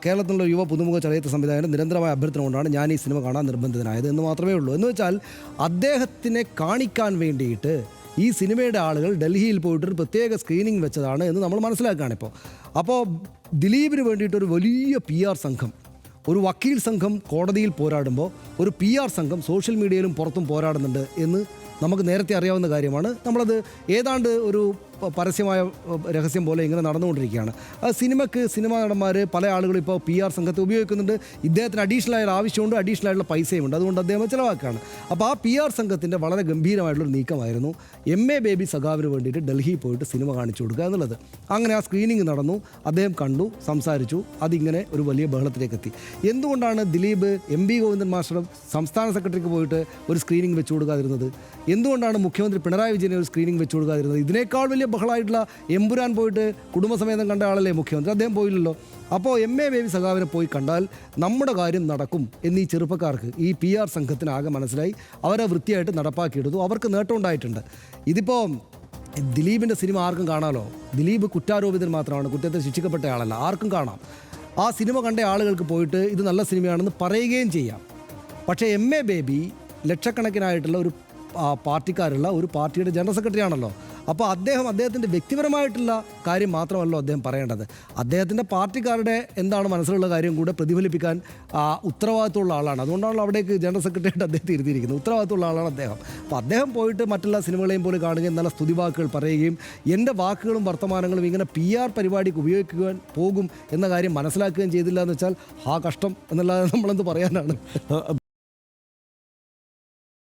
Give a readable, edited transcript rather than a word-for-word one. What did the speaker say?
കേരളത്തിലുള്ള യുവ പുതുമുഖ ചലച്ചിത്ര സംവിധായകൻ നിരന്തരമായ അഭ്യർത്ഥന കൊണ്ടാണ് ഞാൻ ഈ സിനിമ കാണാൻ നിർബന്ധിതനായത് എന്ന് മാത്രമേ ഉള്ളൂ. എന്ന് വെച്ചാൽ അദ്ദേഹത്തിനെ കാണിക്കാൻ വേണ്ടിയിട്ട് ഈ സിനിമയുടെ ആളുകൾ ഡൽഹിയിൽ പോയിട്ടൊരു പ്രത്യേക സ്ക്രീനിങ് വെച്ചതാണ് എന്ന് നമ്മൾ മനസ്സിലാക്കുകയാണ് ഇപ്പോൾ. അപ്പോൾ ദിലീപിന് വേണ്ടിയിട്ടൊരു വലിയ PR സംഘം, ഒരു വക്കീൽ സംഘം കോടതിയിൽ പോരാടുമ്പോൾ ഒരു PR സംഘം സോഷ്യൽ മീഡിയയിലും പുറത്തും പോരാടുന്നുണ്ട് എന്ന് നമുക്ക് നേരത്തെ അറിയാവുന്ന കാര്യമാണ്. നമ്മളത് ഏതാണ്ട് ഒരു പരസ്യമായ രഹസ്യം പോലെ ഇങ്ങനെ നടന്നുകൊണ്ടിരിക്കുകയാണ്. സിനിമാ നടന്മാർ പല ആളുകളും ഇപ്പോൾ PR സംഘത്തെ ഉപയോഗിക്കുന്നുണ്ട്. ഇദ്ദേഹത്തിന് അഡീഷണൽ ആയ ആവശ്യമുണ്ട്, അഡീഷണൽ ആയിട്ടുള്ള പൈസയുമുണ്ട്, അതുകൊണ്ട് അദ്ദേഹം ചിലവാക്കുകയാണ്. അപ്പോൾ ആ PR സംഘത്തിൻ്റെ വളരെ ഗംഭീരമായിട്ടുള്ളൊരു നീക്കമായിരുന്നു MA ബേബി സഖാവിന് വേണ്ടിയിട്ട് ഡൽഹിയിൽ പോയിട്ട് സിനിമ കാണിച്ചു കൊടുക്കുക എന്നുള്ളത്. അങ്ങനെ ആ സ്ക്രീനിങ് നടന്നു, അദ്ദേഹം കണ്ടു, സംസാരിച്ചു, അതിങ്ങനെ ഒരു വലിയ ബഹളത്തിലേക്ക് എത്തി. എന്തുകൊണ്ടാണ് ദിലീപ് MB ഗോവിന്ദൻ മാസ്റ്റർ സംസ്ഥാന സെക്രട്ടറിക്ക് പോയിട്ട് ഒരു സ്ക്രീനിങ് വെച്ചു കൊടുക്കാതിരുന്നത്? എന്തുകൊണ്ടാണ് മുഖ്യമന്ത്രി പിണറായി വിജയനെ ഒരു സ്ക്രീനിങ് വെച്ചു കൊടുക്കാതിരുന്നത്? ഇതിനേക്കാൾ വലിയ ബഹളമായിട്ടുള്ള എമ്പുരാൻ പോയിട്ട് കുടുംബസമേതം കണ്ട ആളല്ലേ മുഖ്യമന്ത്രി, അദ്ദേഹം പോയില്ലല്ലോ. അപ്പോൾ MA ബേബി സഖാവിനെ പോയി കണ്ടാൽ നമ്മുടെ കാര്യം നടക്കും എന്നീ ചെറുപ്പക്കാർക്ക്, ഈ PR സംഘത്തിന് ആകെ മനസ്സിലായി. അവരെ വൃത്തിയായിട്ട് നടപ്പാക്കിയെടുത്തു, അവർക്ക് നേട്ടം ഉണ്ടായിട്ടുണ്ട്. ഇതിപ്പോൾ ദിലീപിൻ്റെ സിനിമ ആർക്കും കാണാമല്ലോ. ദിലീപ് കുറ്റാരോപിതൻ മാത്രമാണ്, കുറ്റത്തിൽ ശിക്ഷിക്കപ്പെട്ട ആളല്ല, ആർക്കും കാണാം. ആ സിനിമ കണ്ട ആളുകൾക്ക് പോയിട്ട് ഇത് നല്ല സിനിമയാണെന്ന് പറയുകയും ചെയ്യാം. പക്ഷേ MA ബേബി ലക്ഷക്കണക്കിനായിട്ടുള്ള ഒരു പാർട്ടിക്കാരുള്ള ഒരു പാർട്ടിയുടെ ജനറൽ സെക്രട്ടറി ആണല്ലോ. അപ്പോൾ അദ്ദേഹത്തിൻ്റെ വ്യക്തിപരമായിട്ടുള്ള കാര്യം മാത്രമല്ലോ അദ്ദേഹം പറയേണ്ടത്. അദ്ദേഹത്തിൻ്റെ പാർട്ടിക്കാരുടെ എന്താണ് മനസ്സിലുള്ള കാര്യം കൂടെ പ്രതിഫലിപ്പിക്കാൻ ഉത്തരവാദിത്തമുള്ള ആളാണ്. അതുകൊണ്ടാണല്ലോ അവിടേക്ക് ജനറൽ സെക്രട്ടറിയായിട്ട് അദ്ദേഹത്തെ ഇരുത്തിയിരിക്കുന്നത്. ഉത്തരവാദിത്തമുള്ള ആളാണ് അദ്ദേഹം. അപ്പോൾ അദ്ദേഹം പോയിട്ട് മറ്റുള്ള സിനിമകളെയും പോലെ കാണുകയും നല്ല സ്തുതിവാക്കുകൾ പറയുകയും എൻ്റെ വാക്കുകളും വർത്തമാനങ്ങളും ഇങ്ങനെ PR പരിപാടിക്ക് ഉപയോഗിക്കുവാൻ പോകും എന്ന കാര്യം മനസ്സിലാക്കുകയും ചെയ്തില്ല എന്ന് വെച്ചാൽ കഷ്ടം എന്നല്ലാതെ നമ്മളെന്ത് പറയാനാണ്.